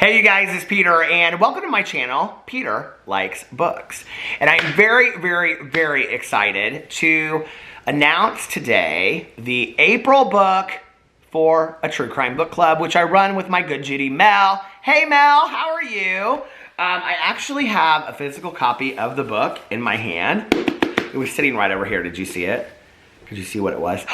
Hey you guys, it's Peter and welcome to my channel, Peter Likes Books. And I'm very excited to announce today the April book for a true crime book club, which I run with my good Judy Mel. Hey Mel, how are you? I actually have a physical copy of the book in my hand. It was sitting right over here. Did you see it? Did you see what it was?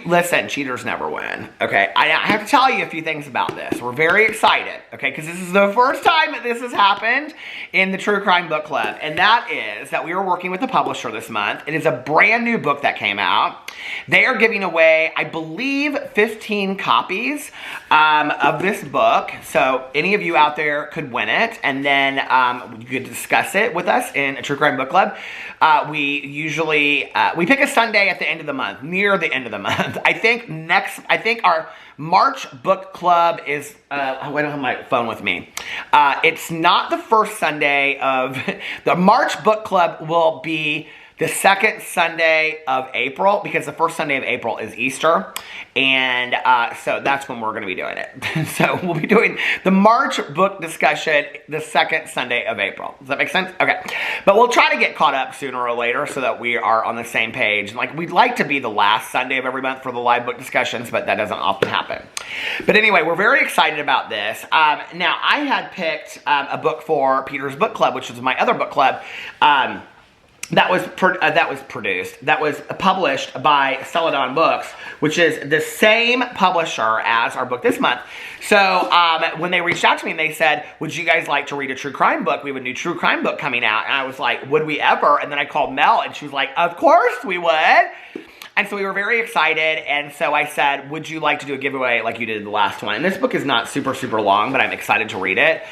Listen, cheaters never win. Okay, I have to tell you a few things about this. We're very excited, okay, because this is the first time that this has happened in the True Crime Book Club, and that is that we are working with the publisher this month. It is a brand new book that came out. They are giving away, I believe, 15 copies of this book, so any of you out there could win it, and then you could discuss it with us in a True Crime Book Club. We usually, we pick a Sunday at the end of the month, near the end of the month. I think our March book club is, I don't have my phone with me. It's not the first Sunday of, the March book club will be the second Sunday of April, because the first Sunday of April is Easter, and so that's when we're going to be doing it. So we'll be doing the March book discussion the second Sunday of April. Does that make sense? Okay. But we'll try to get caught up sooner or later so that we are on the same page. Like, we'd like to be the last Sunday of every month for the live book discussions, but that doesn't often happen. But anyway, we're very excited about this. Now, I had picked a book for Peter's Book Club, which was my other book club, that was published by Celadon Books, which is the same publisher as our book this month. So when they reached out to me and they said, would you guys like to read a true crime book? We have a new true crime book coming out. And I was like, would we ever? And then I called Mel and she was like, of course we would. And so we were very excited, and so I said, would you like to do a giveaway like you did the last one? And this book is not super long, but I'm excited to read it.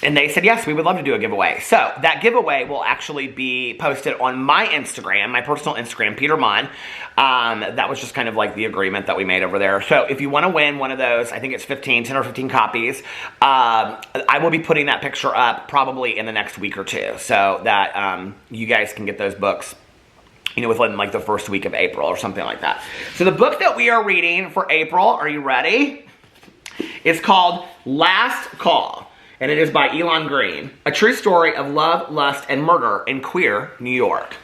And they said, yes, we would love to do a giveaway. So that giveaway will actually be posted on my Instagram, my personal Instagram, Peter Monn. That was just kind of like the agreement that we made over there. So if you want to win one of those, I think it's 10 or 15 copies. I will be putting that picture up probably in the next week or two so that you guys can get those books, you know, within like the first week of April or something like that. So the book that we are reading for April, are you ready? It's called Last Call. And it is by Elon Green. A true story of love, lust, and murder in queer New York.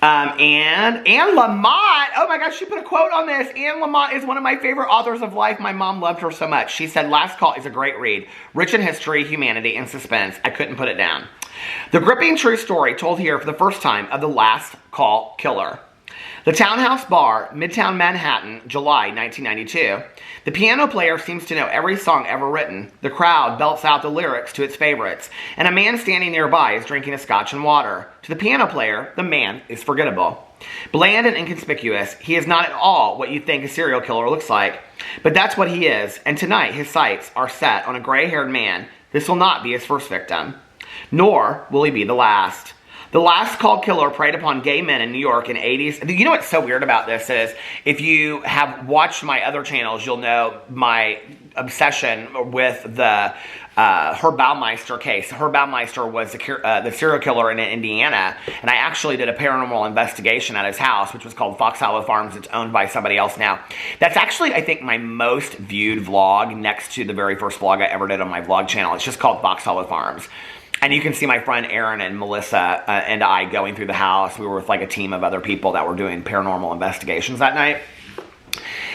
And Anne Lamott, oh my gosh, she put a quote on this. Anne Lamott is one of my favorite authors of life. My mom loved her so much. She said, Last Call is a great read. Rich in history, humanity, and suspense. I couldn't put it down. The gripping true story told here for the first time of the Last Call killer. The Townhouse Bar, Midtown Manhattan, July 1992. The piano player seems to know every song ever written. The crowd belts out the lyrics to its favorites, and a man standing nearby is drinking a scotch and water. To the piano player, the man is forgettable. Bland and inconspicuous, he is not at all what you think a serial killer looks like. But that's what he is, and tonight his sights are set on a gray-haired man. This will not be his first victim, nor will he be the last. The Last Call killer preyed upon gay men in New York in the 80s. You know what's so weird about this is, if you have watched my other channels, you'll know my obsession with the Herb Baumeister case. Herb Baumeister was the serial killer in Indiana, and I actually did a paranormal investigation at his house, which was called Fox Hollow Farms. It's owned by somebody else now. That's actually, I think, my most viewed vlog next to the very first vlog I ever did on my vlog channel. It's just called Fox Hollow Farms. And you can see my friend Aaron and Melissa and I going through the house. We were with like a team of other people that were doing paranormal investigations that night.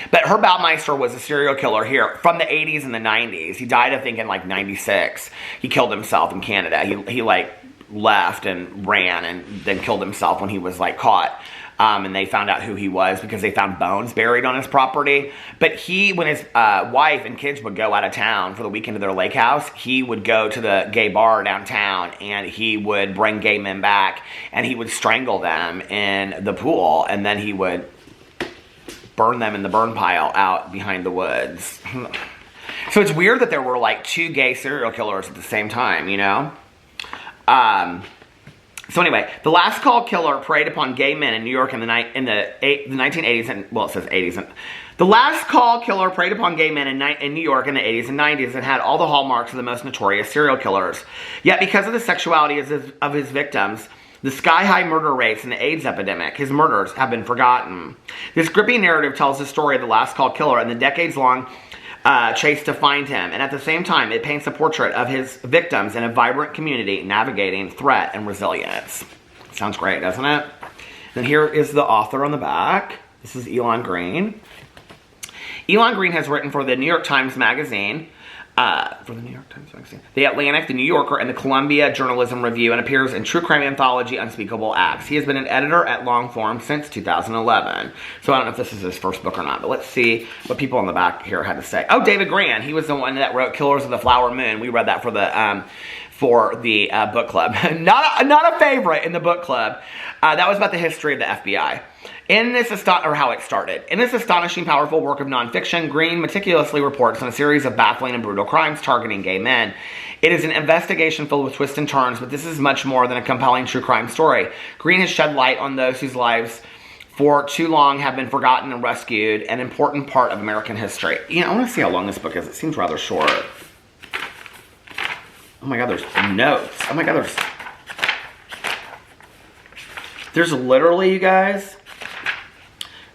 But Herb Baumeister was a serial killer here from the 80s and the 90s. He died, I think, in like 96. He killed himself in Canada. He like left and ran and then killed himself when he was like caught. And they found out who he was because they found bones buried on his property. But when his wife and kids would go out of town for the weekend to their lake house, he would go to the gay bar downtown and he would bring gay men back and he would strangle them in the pool, and then he would burn them in the burn pile out behind the woods. So it's weird that there were like two gay serial killers at the same time, you know? So anyway, the Last Call killer preyed upon gay men in New York in the 1980s and, well, it says 80s. And the Last Call killer preyed upon gay men in New York in the 80s and 90s and had all the hallmarks of the most notorious serial killers. Yet because of the sexuality of his victims, the sky-high murder rates and the AIDS epidemic, his murders have been forgotten. This gripping narrative tells the story of the Last Call killer and the decades-long chase to find him. And at the same time, it paints a portrait of his victims in a vibrant community navigating threat and resilience. Sounds great, doesn't it? Then here is the author on the back. This is Elon Green. Elon Green has written for the New York Times Magazine, the Atlantic, the New Yorker, and the Columbia Journalism Review, and appears in true crime anthology Unspeakable Acts. He has been an editor at Longform since 2011. So I don't know if this is his first book or not, but let's see what people on the back here had to say. Oh, David Grann. He was the one that wrote Killers of the Flower Moon. We read that for the book club. not a favorite in the book club. That was about the history of the FBI. How it started. In this astonishing, powerful work of nonfiction, Green meticulously reports on a series of baffling and brutal crimes targeting gay men. It is an investigation filled with twists and turns, but this is much more than a compelling true crime story. Green has shed light on those whose lives for too long have been forgotten and rescued, an important part of American history. You know, I want to see how long this book is. It seems rather short. Oh my God, there's notes. Oh my God, there's literally, you guys,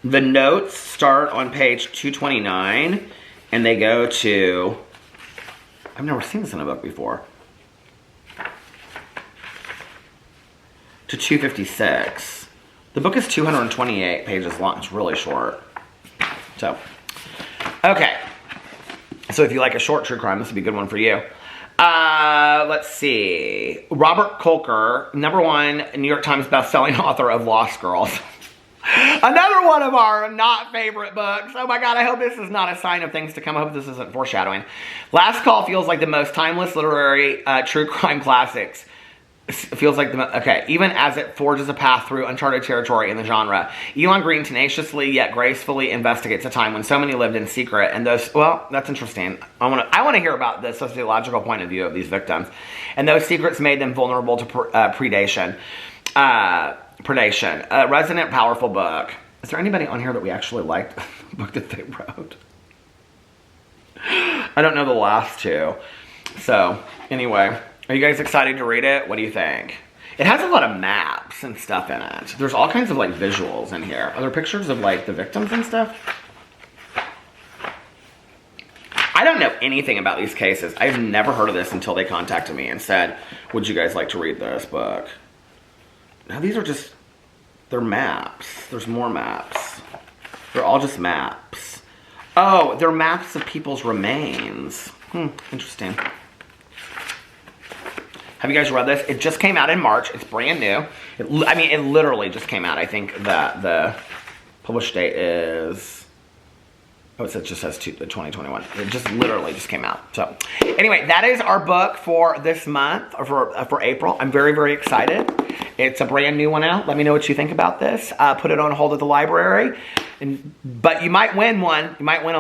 the notes start on page 229, and they go to, I've never seen this in a book before, to 256. The book is 228 pages long. It's really short. So, okay. So if you like a short true crime, this would be a good one for you. Let's see. Robert Kolker, #1 New York Times bestselling author of Lost Girls. Another one of our not favorite books. Oh my God, I hope this is not a sign of things to come. I hope this isn't foreshadowing. Last Call feels like the most timeless literary true crime classics. Feels like even as it forges a path through uncharted territory in the genre. Elon Green tenaciously yet gracefully investigates a time when so many lived in secret, and those, well, that's interesting. I want to hear about the sociological point of view of these victims, and those secrets made them vulnerable to predation. A resonant, powerful book. Is there anybody on here that we actually liked the book that they wrote? I don't know the last two. So, anyway, are you guys excited to read it? What do you think? It has a lot of maps and stuff in it. There's all kinds of like visuals in here. Are there pictures of like the victims and stuff? I don't know anything about these cases. I've never heard of this until they contacted me and said, would you guys like to read this book? Now these are just, they're maps. There's more maps. They're all just maps. Oh, they're maps of people's remains. Interesting. Have you guys read this? It just came out in March. It's brand new. It literally just came out. I think that the published date is, it just says 2021. It just literally just came out. So anyway, that is our book for this month, or for April. I'm very, very excited. It's a brand new one out. Let me know what you think about this. Put it on hold at the library. But you might win one. You might win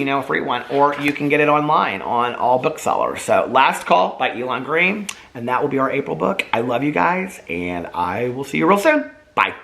a free one. Or you can get it online on all booksellers. So Last Call by Elon Green. And that will be our April book. I love you guys. And I will see you real soon. Bye.